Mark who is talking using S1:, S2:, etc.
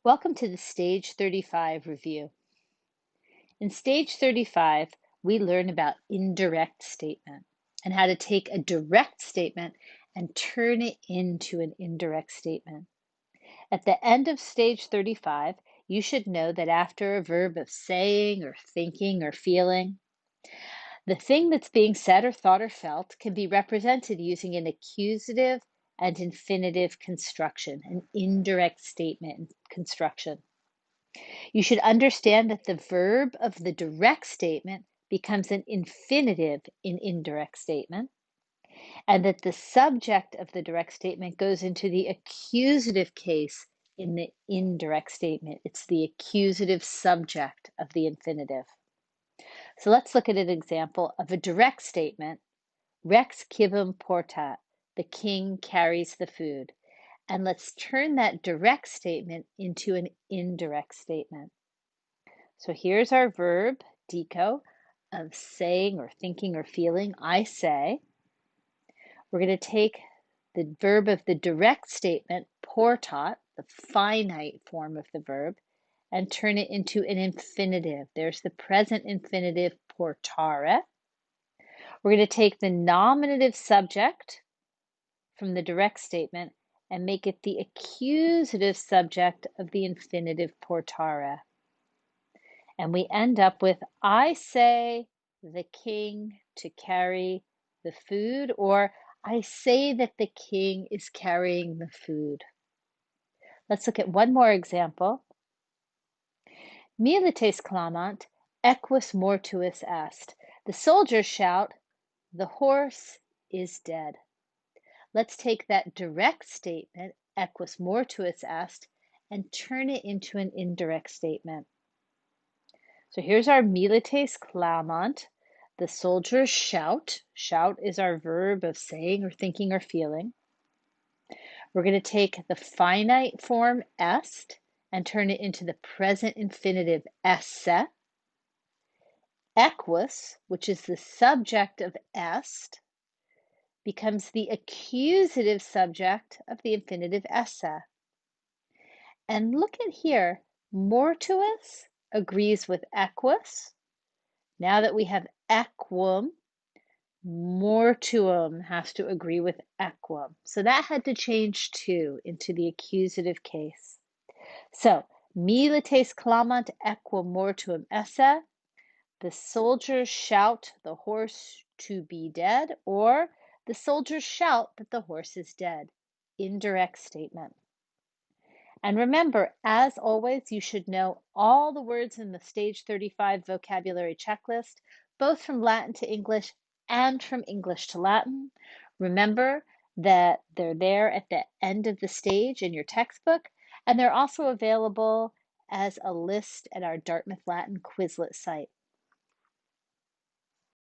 S1: Welcome to the Stage 35 review. In Stage 35, we learn about indirect statement and how to take a direct statement and turn it into an indirect statement. At the end of Stage 35, you should know that after a verb of saying or thinking or feeling, the thing that's being said or thought or felt can be represented using an accusative and infinitive construction, an indirect statement construction. You should understand that the verb of the direct statement becomes an infinitive in indirect statement, and that the subject of the direct statement goes into the accusative case in the indirect statement. It's the accusative subject of the infinitive. So let's look at an example of a direct statement. Rex civem portat, the king carries the food. And let's turn that direct statement into an indirect statement. So here's our verb, dico, of saying or thinking or feeling. I say. We're going to take the verb of the direct statement, portat, the finite form of the verb, and turn it into an infinitive. There's the present infinitive, portare. We're going to take the nominative subject from the direct statement and make it the accusative subject of the infinitive, portare. And we end up with, I say the king to carry the food, or I say that the king is carrying the food. Let's look at one more example. Milites clamant, equus mortuus est. The soldiers shout, the horse is dead. Let's take that direct statement, equus mortuus est, and turn it into an indirect statement. So here's our milites clamant. The soldiers shout. Shout is our verb of saying or thinking or feeling. We're going to take the finite form est and turn it into the present infinitive esse. Equus, which is the subject of est, becomes the accusative subject of the infinitive esse. And look at here, mortuus agrees with equus. Now that we have equum, mortuum has to agree with equum. So that had to change too into the accusative case. So, milites clamant equum mortuum esse. The soldiers shout the horse to be dead, or the soldiers shout that the horse is dead. Indirect statement. And remember, as always, you should know all the words in the Stage 35 vocabulary checklist, both from Latin to English and from English to Latin. Remember that they're there at the end of the stage in your textbook, and they're also available as a list at our Dartmouth Latin Quizlet site.